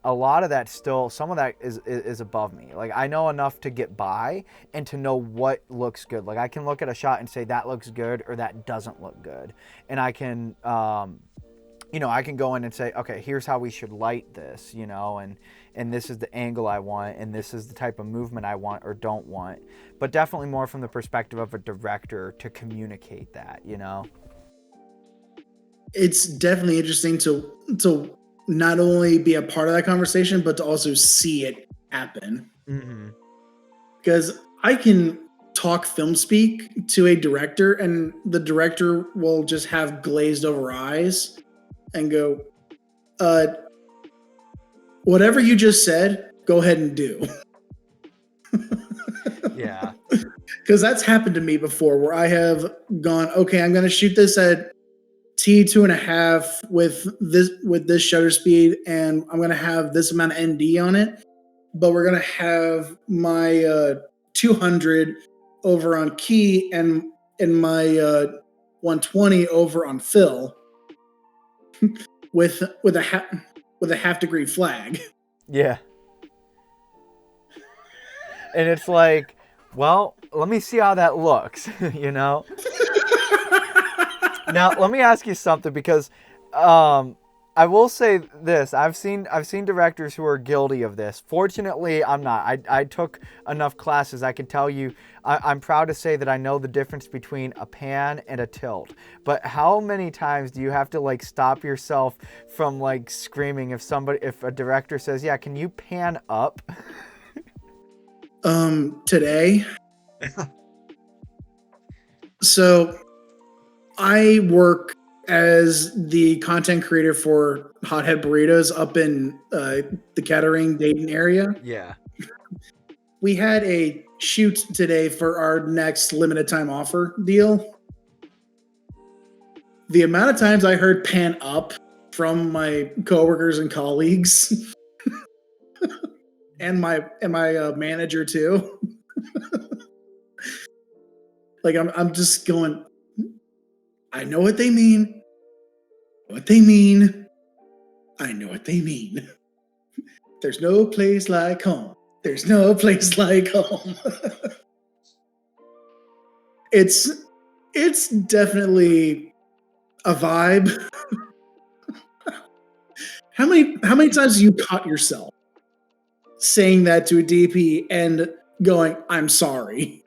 [SPEAKER 2] a lot of that still, some of that is above me. Like, I know enough to get by and to know what looks good. Like, I can look at a shot and say that looks good or that doesn't look good, and I can I can go in and say, okay, here's how we should light this, and this is the angle I want, and this is the type of movement I want or don't want. But definitely more from the perspective of a director to communicate that.
[SPEAKER 1] It's definitely interesting to not only be a part of that conversation, but to also see it happen.
[SPEAKER 3] Mm-hmm.
[SPEAKER 1] Because I can talk film speak to a director, and the director will just have glazed over eyes and go, whatever you just said, go ahead and do.
[SPEAKER 3] Yeah.
[SPEAKER 1] Because that's happened to me before, where I have gone, okay, I'm going to shoot this at T2.5 with this shutter speed, and I'm going to have this amount of ND on it, but we're going to have my 200 over on key and my 120 over on fill with a half degree flag.
[SPEAKER 2] Yeah. And it's like, well, let me see how that looks, Now, let me ask you something, because I will say this. I've seen directors who are guilty of this. Fortunately, I'm not. I took enough classes. I can tell you, I'm proud to say that I know the difference between a pan and a tilt. But how many times do you have to stop yourself from screaming if a director says, "Yeah, can you pan up?"
[SPEAKER 1] Today. So I work as the content creator for Hothead Burritos up in the Kettering, Dayton area.
[SPEAKER 3] Yeah.
[SPEAKER 1] We had a shoot today for our next limited time offer deal. The amount of times I heard pan up from my coworkers and colleagues and my manager too. I'm just going, I know what they mean. What they mean. I know what they mean. There's no place like home. There's no place like home. It's definitely a vibe. How many times have you caught yourself saying that to a DP and going, "I'm sorry"?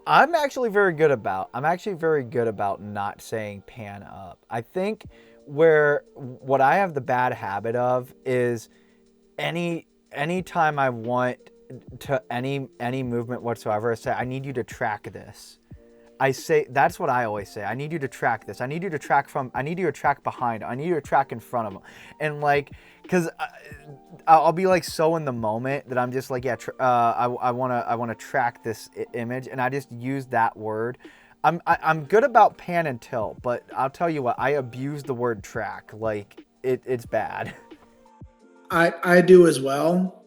[SPEAKER 2] I'm actually very good about not saying pan up. I think what I have the bad habit of is any time I want to any movement whatsoever, I say, I need you to track this. I say, that's what I always say. I need you to track this. I need you to track behind. I need you to track in front of them. And because I'll be so in the moment that I'm just yeah, I want to track this image, and I just use that word. I'm good about pan and tilt, but I'll tell you what, I abuse the word track. It's bad.
[SPEAKER 1] I do as well.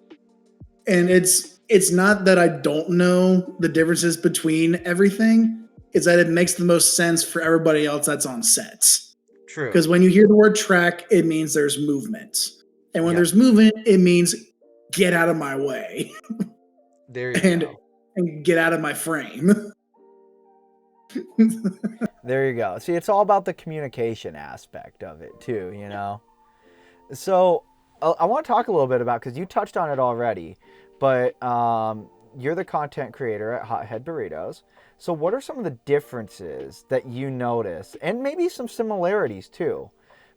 [SPEAKER 1] And it's not that I don't know the differences between everything. It's that it makes the most sense for everybody else that's on sets.
[SPEAKER 3] True.
[SPEAKER 1] Because when you hear the word track, it means there's movement. And when there's movement, it means get out of my way.
[SPEAKER 3] There you go.
[SPEAKER 1] And get out of my frame.
[SPEAKER 2] There you go. See, it's all about the communication aspect of it too, you know. So I want to talk a little bit about, because you touched on it already, but you're the content creator at Hothead Burritos. So what are some of the differences that you notice, and maybe some similarities too,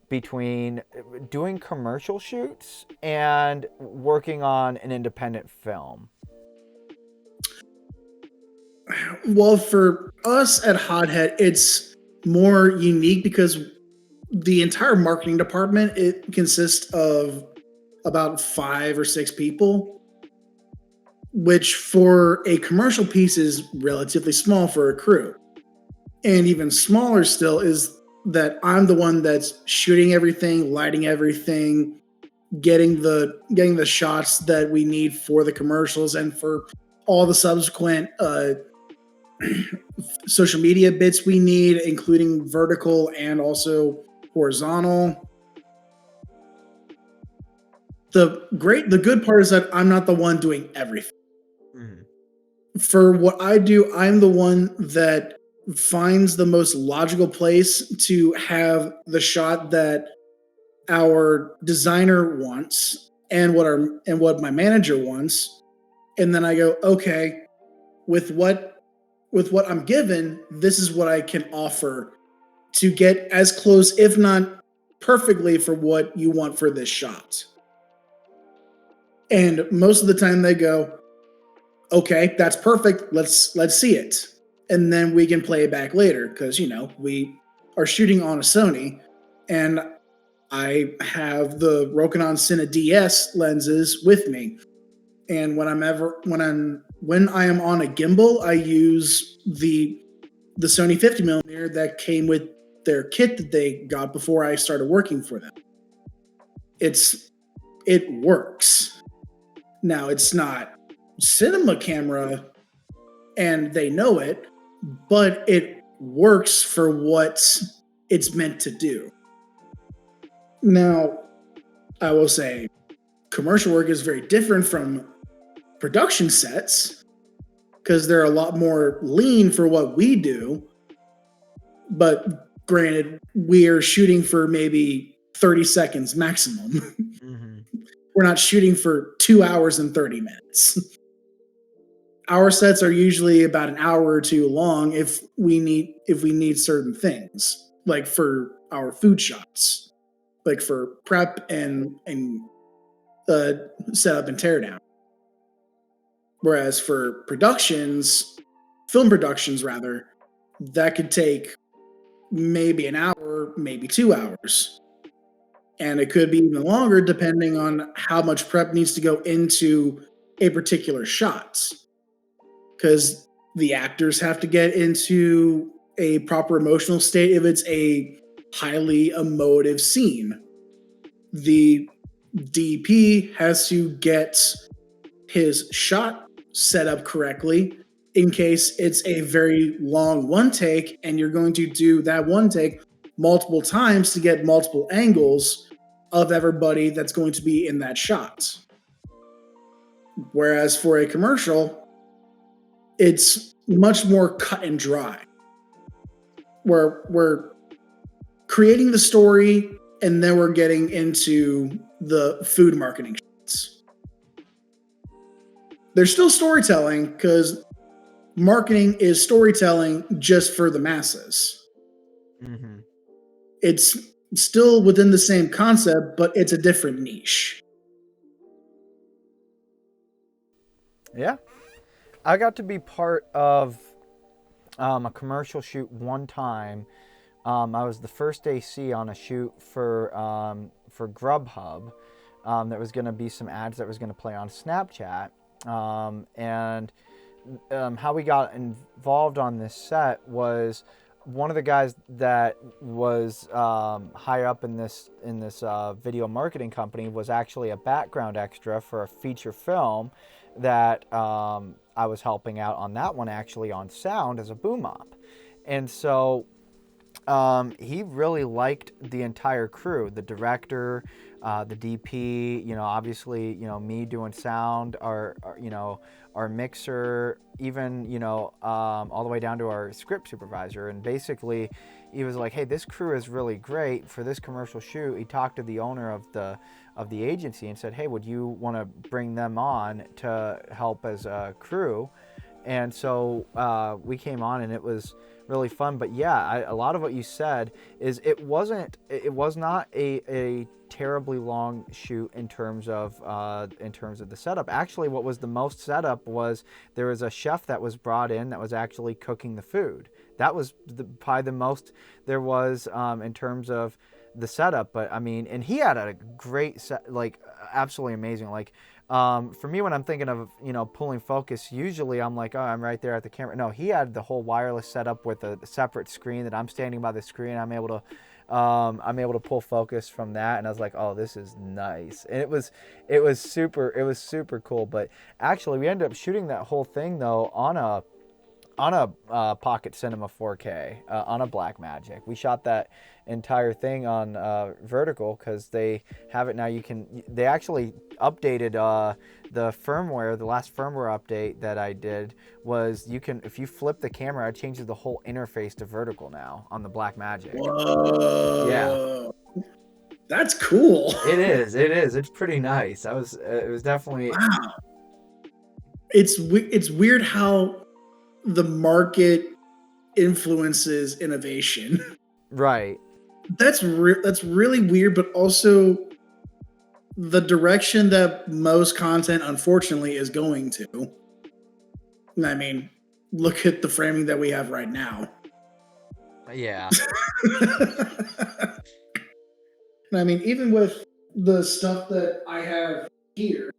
[SPEAKER 2] between doing commercial shoots and working on an independent film?
[SPEAKER 1] Well, for us at Hothead, it's more unique because the entire marketing department, it consists of about 5 or 6 people, which for a commercial piece is relatively small for a crew. And even smaller still is that I'm the one that's shooting everything, lighting everything, getting the shots that we need for the commercials and for all the subsequent social media bits we need, including vertical and also horizontal. The good part is that I'm not the one doing everything.
[SPEAKER 3] Mhm.
[SPEAKER 1] For what I do, I'm the one that finds the most logical place to have the shot that our designer wants and what my manager wants. And then I go, okay, with what I'm given, this is what I can offer to get as close, if not perfectly, for what you want for this shot. And most of the time they go, okay, that's perfect. Let's see it. And then we can play it back later because we are shooting on a Sony and I have the Rokinon Cine DS lenses with me. And when I am on a gimbal, I use the Sony 50 millimeter that came with their kit that they got before I started working for them. It works. Now it's not cinema camera and they know it, but it works for what it's meant to do. Now, I will say commercial work is very different from production sets because they're a lot more lean for what we do. But granted, we're shooting for maybe 30 seconds maximum.
[SPEAKER 3] Mm-hmm.
[SPEAKER 1] We're not shooting for 2 hours and 30 minutes. Our sets are usually about an hour or two long if we need certain things, like for our food shots, like for prep and setup and teardown. Whereas for film productions rather, that could take maybe an hour, maybe 2 hours. And it could be even longer depending on how much prep needs to go into a particular shot. Because the actors have to get into a proper emotional state if it's a highly emotive scene. The DP has to get his shot set up correctly in case it's a very long one take and you're going to do that one take multiple times to get multiple angles of everybody that's going to be in that shot. Whereas for a commercial, it's much more cut and dry. Where we're creating the story and then we're getting into the food marketing shots. There's still storytelling because marketing is storytelling just for the masses.
[SPEAKER 3] Mm-hmm.
[SPEAKER 1] It's still within the same concept, but it's a different niche.
[SPEAKER 2] Yeah. I got to be part of a commercial shoot one time. I was the first AC on a shoot for Grubhub. There was going to be some ads that was going to play on Snapchat. And how we got involved on this set was one of the guys that was higher up in this video marketing company was actually a background extra for a feature film that I was helping out on that one, actually on sound as a boom op. And so he really liked the entire crew, the director, the DP, obviously, me doing sound, our mixer, even, all the way down to our script supervisor. And basically, he was like, "Hey, this crew is really great for this commercial shoot." He talked to the owner of the agency and said, "Hey, would you want to bring them on to help as a crew?" And so we came on, and it was really fun. But yeah, a lot of what you said is it was not a terribly long shoot in terms of the setup. Actually, what was the most setup was there was a chef that was brought in that was actually cooking the food. That was probably the most there was in terms of the setup. But I mean, and he had a great set, like absolutely amazing. Like for me, when I'm thinking of pulling focus, usually I'm like, oh, I'm right there at the camera. No, he had the whole wireless setup with a separate screen that I'm standing by the screen. I'm able to pull focus from that, and I was like, oh, this is nice. And it was super cool. But actually, we ended up shooting that whole thing though on a Pocket Cinema 4K on a Blackmagic. We shot that entire thing on vertical because they have it now. They actually updated the firmware. The last firmware update that I did was if you flip the camera, it changes the whole interface to vertical now on the Blackmagic.
[SPEAKER 1] Whoa.
[SPEAKER 2] Yeah,
[SPEAKER 1] That's cool.
[SPEAKER 2] it is. It's pretty nice. It was definitely.
[SPEAKER 1] Wow. It's weird how the market influences innovation.
[SPEAKER 2] Right.
[SPEAKER 1] That's really weird, but also the direction that most content, unfortunately, is going to. I mean, look at the framing that we have right now.
[SPEAKER 2] Yeah.
[SPEAKER 1] I mean, even with the stuff that I have here,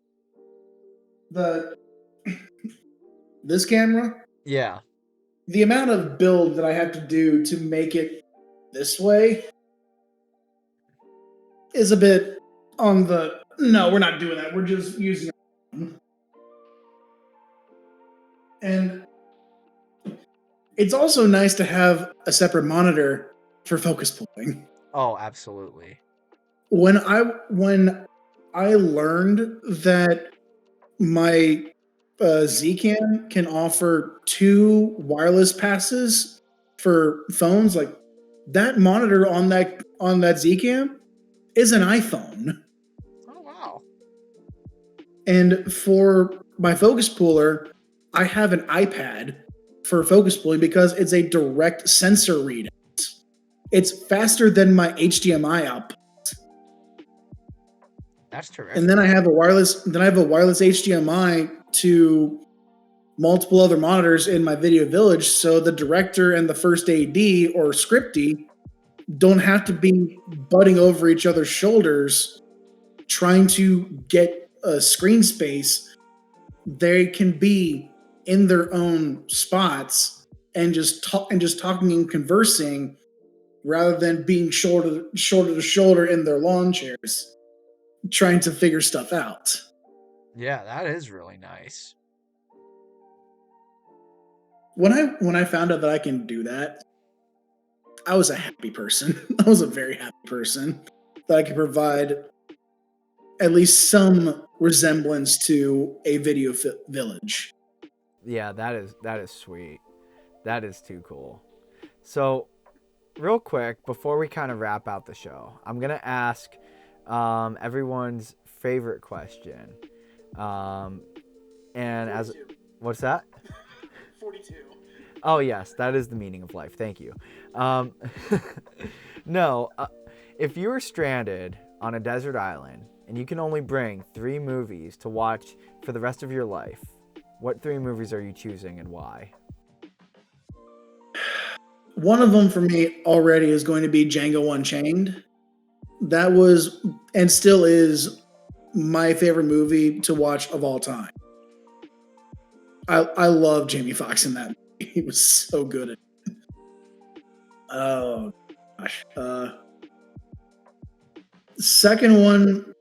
[SPEAKER 1] this camera,
[SPEAKER 2] Yeah.
[SPEAKER 1] the amount of build that I have to do to make it this way is a bit on the no, we're not doing that. We're just using it. And it's also nice to have a separate monitor for focus pulling.
[SPEAKER 2] Oh, absolutely.
[SPEAKER 1] When I learned that my Zcam can offer 2 wireless passes for phones, like that monitor on that Zcam is an iPhone.
[SPEAKER 2] Oh, wow.
[SPEAKER 1] And for my focus puller, I have an iPad for focus pulling because it's a direct sensor readout. It's faster than my HDMI output.
[SPEAKER 2] That's terrific.
[SPEAKER 1] And then I have a wireless HDMI to multiple other monitors in my video village, so the director and the first AD or scripty don't have to be butting over each other's shoulders trying to get a screen space. They can be in their own spots and just talking and conversing rather than being shoulder to shoulder in their lawn chairs trying to figure stuff out.
[SPEAKER 2] Yeah, that is really nice.
[SPEAKER 1] When I found out that I can do that, I was a happy person. I was a very happy person that I could provide at least some resemblance to a video village.
[SPEAKER 2] Yeah, that is sweet. That is too cool. So, real quick, before we kind of wrap out the show, I'm gonna ask everyone's favorite question. And 42. As what's that?
[SPEAKER 1] 42.
[SPEAKER 2] Oh yes, that is the meaning of life. Thank you. No, if you were stranded on a desert island and you can only bring 3 movies to watch for the rest of your life, what 3 movies are you choosing and why?
[SPEAKER 1] One of them for me already is going to be Django Unchained. That was and still is my favorite movie to watch of all time. I love Jamie Foxx in that movie. He was so good at it. Oh gosh. Second one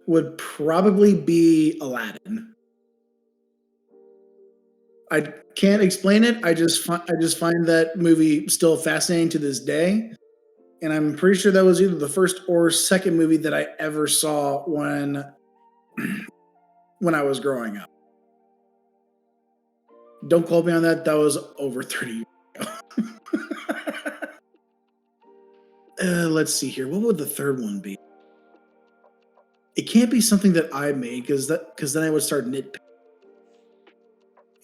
[SPEAKER 1] would probably be Aladdin. I can't explain it. I just find that movie still fascinating to this day. And I'm pretty sure that was either the first or second movie that I ever saw when I was growing up. Don't quote me on that. That was over 30 years ago. Let's see here. What would the third one be? It can't be something that I made because then I would start nitpicking.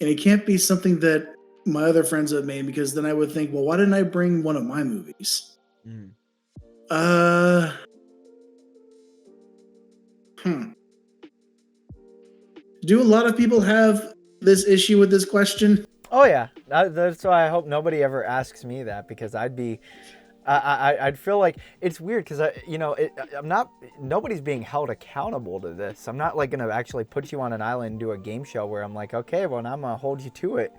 [SPEAKER 1] And it can't be something that my other friends have made because then I would think, well, why didn't I bring one of my movies?
[SPEAKER 3] Mm.
[SPEAKER 1] Do a lot of people have this issue with this question?
[SPEAKER 2] Oh yeah, that's why I hope nobody ever asks me that, because I'd feel like it's weird because nobody's being held accountable to this. I'm not like gonna actually put you on an island and do a game show where I'm like, okay, well, now I'm gonna hold you to it,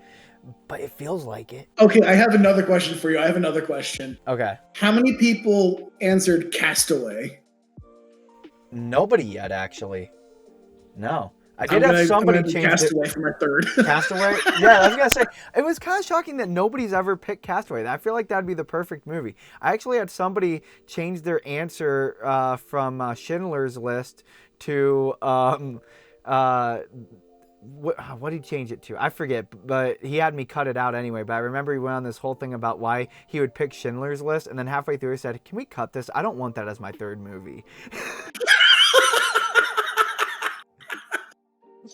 [SPEAKER 2] but it feels like it.
[SPEAKER 1] Okay, I have another question for you.
[SPEAKER 2] Okay.
[SPEAKER 1] How many people answered Castaway?
[SPEAKER 2] Nobody yet, actually. No. I did have somebody change
[SPEAKER 1] Castaway for my third.
[SPEAKER 2] Castaway? Yeah, I was going to say, it was kind of shocking that nobody's ever picked Castaway. I feel like that'd be the perfect movie. I actually had somebody change their answer from Schindler's List to, what did he change it to? I forget, but he had me cut it out anyway. But I remember he went on this whole thing about why he would pick Schindler's List, and then halfway through he said, can we cut this? I don't want that as my third movie.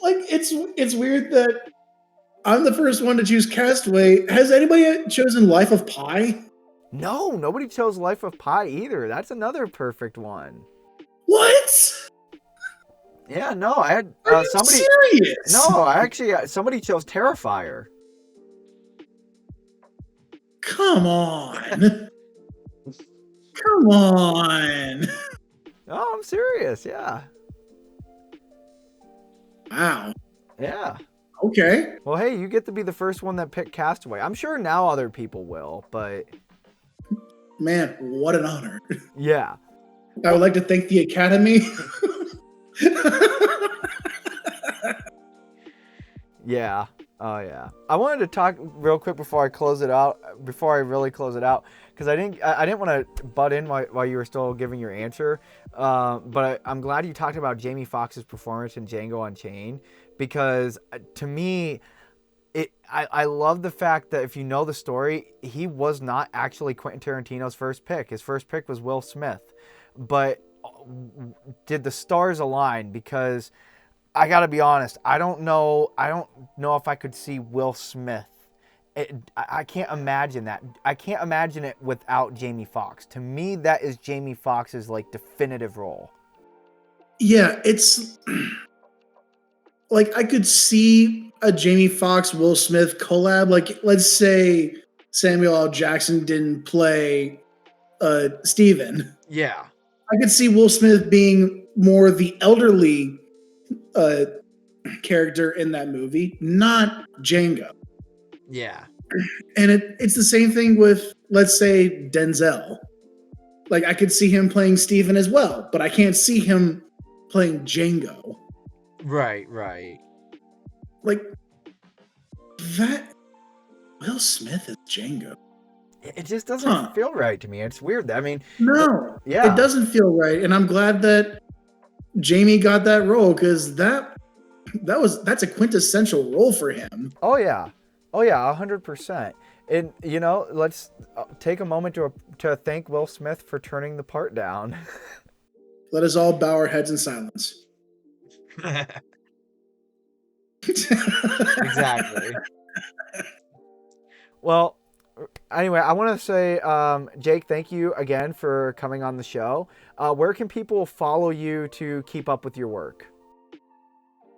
[SPEAKER 1] Like, it's weird that I'm the first one to choose Castaway. Has anybody chosen Life of Pi?
[SPEAKER 2] No, nobody chose Life of Pi either. That's another perfect one.
[SPEAKER 1] What?
[SPEAKER 2] Yeah, no, I had somebody.
[SPEAKER 1] Serious?
[SPEAKER 2] No, I actually somebody chose Terrifier.
[SPEAKER 1] Come on. Come on.
[SPEAKER 2] Oh, I'm serious. Yeah.
[SPEAKER 1] Wow.
[SPEAKER 2] Yeah.
[SPEAKER 1] Okay.
[SPEAKER 2] Well, hey, you get to be the first one that picked Castaway. I'm sure now other people will, but
[SPEAKER 1] man, what an honor.
[SPEAKER 2] Yeah.
[SPEAKER 1] I would like to thank the Academy.
[SPEAKER 2] Yeah. Oh yeah. I wanted to talk real quick before I really close it out, because I didn't want to butt in while you were still giving your answer. But I'm glad you talked about Jamie Foxx's performance in Django Unchained, because to me, I love the fact that if you know the story, he was not actually Quentin Tarantino's first pick. His first pick was Will Smith. But did the stars align? Because I gotta be honest, I don't know if I could see Will Smith. I can't imagine that. I can't imagine it without Jamie Foxx. To me, that is Jamie Foxx's like definitive role.
[SPEAKER 1] Yeah, it's like I could see a Jamie Foxx Will Smith collab. Like, let's say Samuel L. Jackson didn't play Steven.
[SPEAKER 2] Yeah.
[SPEAKER 1] I could see Will Smith being more the elderly character in that movie, not Django.
[SPEAKER 2] Yeah.
[SPEAKER 1] And it's the same thing with, let's say, Denzel. Like, I could see him playing Steven as well, but I can't see him playing Django.
[SPEAKER 2] Right.
[SPEAKER 1] Like, that Will Smith is Django.
[SPEAKER 2] It just doesn't feel right to me. It's weird. I mean,
[SPEAKER 1] no,
[SPEAKER 2] it
[SPEAKER 1] doesn't feel right. And I'm glad that Jamie got that role, because that's a quintessential role for him.
[SPEAKER 2] Oh yeah, 100%. And let's take a moment to thank Will Smith for turning the part down.
[SPEAKER 1] Let us all bow our heads in silence.
[SPEAKER 2] Exactly. Well, anyway, I want to say, Jake, thank you again for coming on the show. Where can people follow you to keep up with your work?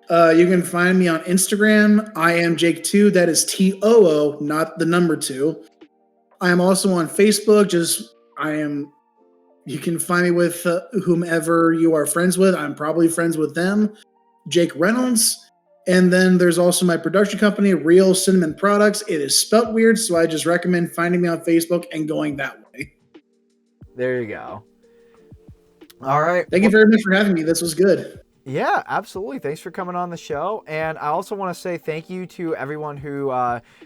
[SPEAKER 1] You can find me on Instagram. I am Jake2. That is TOO, not the number 2. I am also on Facebook. You can find me with whomever you are friends with. I'm probably friends with them. Jake Reynolds. And then there's also my production company, Real Cinnamon Products. It is spelt weird, so I just recommend finding me on Facebook and going that way.
[SPEAKER 2] There you go. All right.
[SPEAKER 1] Thank you very much for having me. This was good.
[SPEAKER 2] Yeah, absolutely. Thanks for coming on the show. And I also want to say thank you to everyone who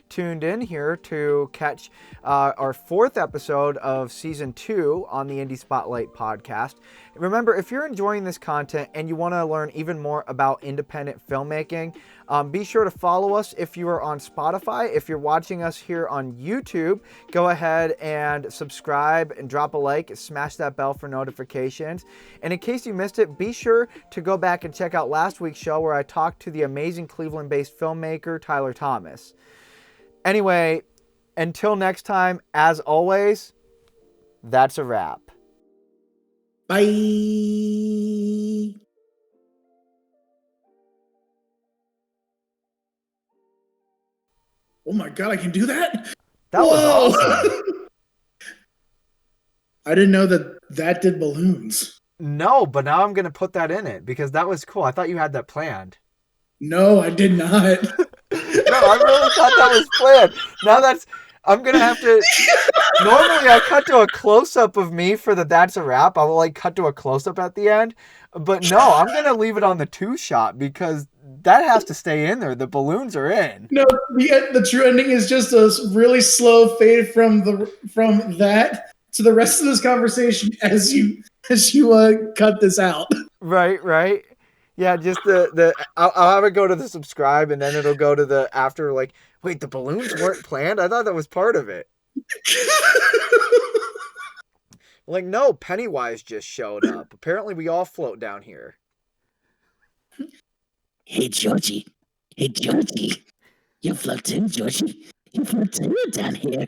[SPEAKER 2] tuned in here to catch our fourth episode of season 2 on the Indie Spotlight podcast. Remember, if you're enjoying this content and you want to learn even more about independent filmmaking, be sure to follow us if you are on Spotify. If you're watching us here on YouTube, go ahead and subscribe and drop a like, smash that bell for notifications. And in case you missed it, be sure to go back and check out last week's show where I talked to the amazing Cleveland-based filmmaker Tyler Thomas. Anyway, until next time, as always, that's a wrap.
[SPEAKER 1] Bye. Oh my God, I can do that?
[SPEAKER 2] That was awesome.
[SPEAKER 1] I didn't know that did balloons.
[SPEAKER 2] No, but now I'm going to put that in it because that was cool. I thought you had that planned.
[SPEAKER 1] No, I did not.
[SPEAKER 2] No, I really thought that was planned. Now I'm going to have to, normally I cut to a close-up of me for that's a wrap. I will like cut to a close-up at the end. But no, I'm going to leave it on the 2-shot because that has to stay in there. The balloons are in.
[SPEAKER 1] No, the true ending is just a really slow fade from that to the rest of this conversation as you cut this out.
[SPEAKER 2] Right. Yeah, just I'll have it go to the subscribe and then it'll go to the after like, wait, the balloons weren't planned? I thought that was part of it. Like, no, Pennywise just showed up. Apparently we all float down here.
[SPEAKER 4] Hey, Georgie. You float in, Georgie. You float in down here.